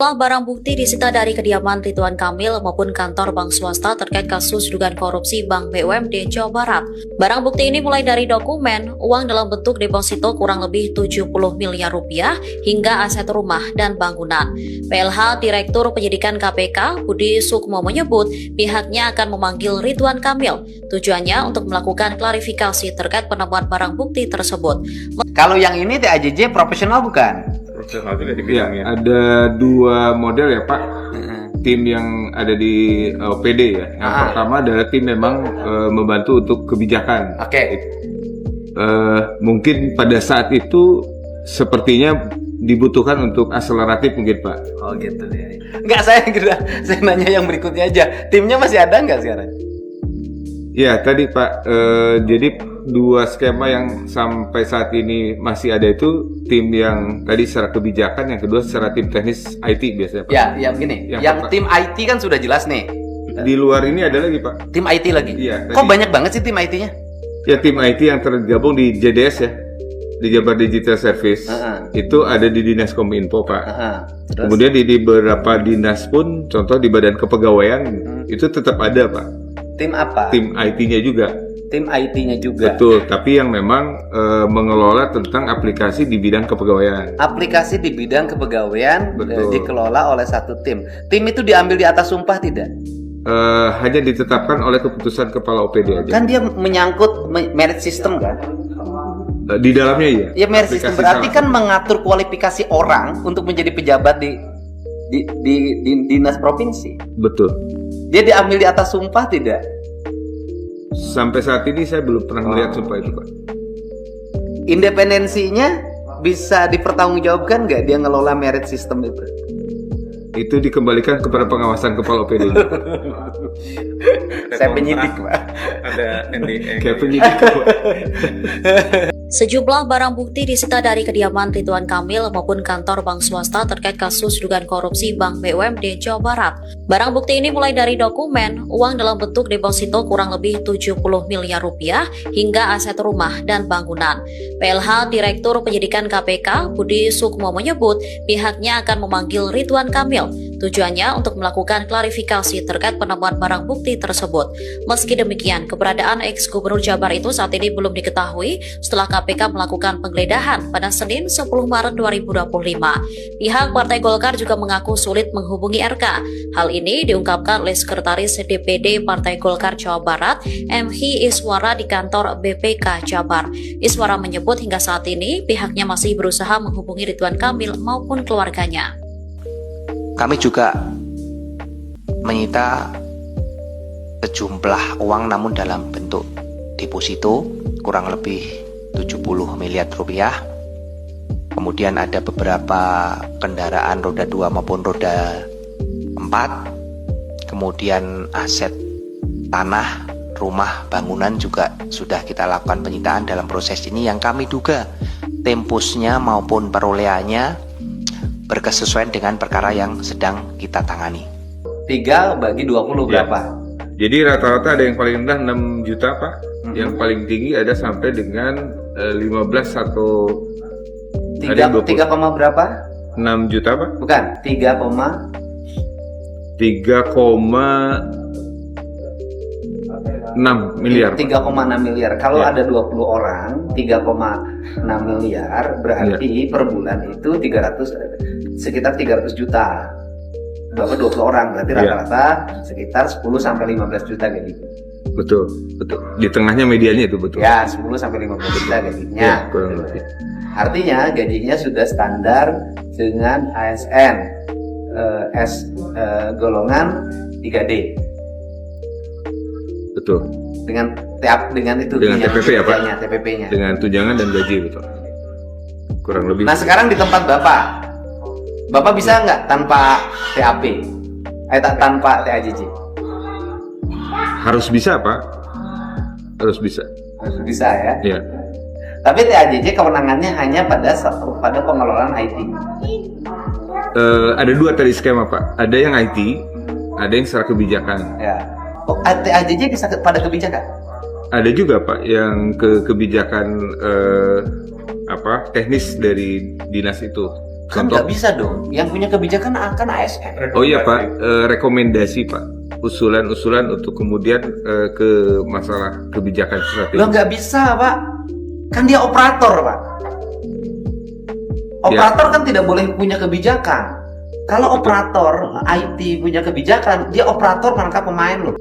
Sejumlah barang bukti disita dari kediaman Ridwan Kamil maupun kantor bank swasta terkait kasus dugaan korupsi Bank BUMD Jawa Barat. Barang bukti ini mulai dari dokumen, uang dalam bentuk deposito kurang lebih 70 miliar rupiah, hingga aset rumah dan bangunan. PLH Direktur Penyidikan KPK Budi Sukmo menyebut pihaknya akan memanggil Ridwan Kamil. Tujuannya untuk melakukan klarifikasi terkait penemuan barang bukti tersebut. Kalau yang ini TAJJ profesional bukan? Profesional juga di bidangnya. Ada dua model ya Pak. Tim yang ada di OPD ya. Yang pertama adalah tim memang membantu untuk kebijakan. Oke. Mungkin pada saat itu sepertinya dibutuhkan untuk akseleratif mungkin Pak. Oh gitu ya. Enggak, saya nanya yang berikutnya aja. Timnya masih ada nggak sekarang? Ya tadi Pak, jadi dua skema yang sampai saat ini masih ada itu tim yang tadi secara kebijakan, yang kedua secara tim teknis IT biasanya Pak. Ya begini, yang tim IT kan sudah jelas nih. Di luar ini ada lagi Pak. Tim IT lagi? Iya. Kok banyak banget sih tim IT-nya? Ya tim IT yang tergabung di JDS ya, di Jabar Digital Service. Itu ada di Dinas Kominfo Pak. Terus? Kemudian di beberapa dinas pun, contoh di Badan Kepegawaian itu tetap ada Pak. Tim apa? Tim IT-nya juga. Tim IT-nya juga. Betul, tapi yang memang mengelola tentang aplikasi di bidang kepegawaian. Aplikasi di bidang kepegawaian dikelola oleh satu tim. Tim itu diambil di atas sumpah tidak? Hanya ditetapkan oleh keputusan kepala OPD aja. Kan dia menyangkut merit system kan? Di dalamnya iya. Ya merit system berarti kan mengatur kualifikasi orang untuk menjadi pejabat di dinas provinsi. Betul. Dia diambil di atas sumpah tidak? Sampai saat ini saya belum pernah melihat sumpah itu Pak. Independensinya bisa dipertanggungjawabkan nggak dia ngelola merit system itu? Itu dikembalikan kepada pengawasan kepala OPD. Saya penyidik Pak. Ada NDA. Kayak penyidik Pak. Sejumlah barang bukti disita dari kediaman Ridwan Kamil maupun kantor bank swasta terkait kasus dugaan korupsi Bank BUMD Jawa Barat. Barang bukti ini mulai dari dokumen, uang dalam bentuk deposito kurang lebih 70 miliar rupiah, hingga aset rumah dan bangunan. PLH Direktur Penyidikan KPK Budi Sukmo menyebut pihaknya akan memanggil Ridwan Kamil. Tujuannya untuk melakukan klarifikasi terkait penemuan barang bukti tersebut. Meski demikian, keberadaan ex-gubernur Jabar itu saat ini belum diketahui setelah KPK melakukan penggeledahan pada Senin 10 Maret 2025. Pihak Partai Golkar juga mengaku sulit menghubungi RK. Hal ini diungkapkan oleh Sekretaris DPD Partai Golkar Jawa Barat, M.Hi Iswara di kantor BPK Jabar. Iswara menyebut hingga saat ini pihaknya masih berusaha menghubungi Ridwan Kamil maupun keluarganya. Kami juga menyita sejumlah uang namun dalam bentuk deposito kurang lebih 70 miliar rupiah. Kemudian ada beberapa kendaraan roda 2 maupun roda 4. Kemudian aset tanah, rumah, bangunan juga sudah kita lakukan penyitaan dalam proses ini yang kami duga tempusnya maupun perolehannya berkesesuaian dengan perkara yang sedang kita tangani. 3 bagi 20 berapa? Jadi rata-rata ada yang paling rendah 6 juta Pak. Yang paling tinggi ada sampai dengan 15 atau 3, berapa? 6 juta Pak? Bukan, 3,6 miliar. 3,6 miliar. Kalau ada 20 orang, 3,6 miliar berarti per bulan itu sekitar 300 juta. Berapa 20 orang berarti rata-rata sekitar 10 sampai 15 juta gaji. Betul. Di tengahnya medianya itu betul. Ya, 10 sampai 15 juta gajinya. Ya, kurang lebih. Artinya gajinya sudah standar dengan ASN golongan 3D. Betul. Dengan itu dengan TPP ya Pak? TPP-nya. Dengan tunjangan dan gaji betul. Kurang lebih. Nah sekarang di tempat Bapak bisa nggak tanpa TAP? Tanpa TAJJ? Harus bisa Pak. Harus bisa. Harus bisa ya? Iya. Tapi TAJJ kewenangannya hanya pada pengelolaan IT. Ada dua tadi skema Pak. Ada yang IT, ada yang secara kebijakan. Ya. Oh, TAJJ bisa pada kebijakan? Ada juga Pak yang kebijakan teknis dari dinas itu. Kan nggak bisa dong. Yang punya kebijakan akan ASN. Oh iya Pak, rekomendasi Pak, usulan-usulan untuk kemudian ke masalah kebijakan Lo strategi. nggak bisa Pak. Kan dia operator Pak. Operator kan tidak boleh punya kebijakan. Kalau operator IT punya kebijakan, dia operator menangkap pemain loh.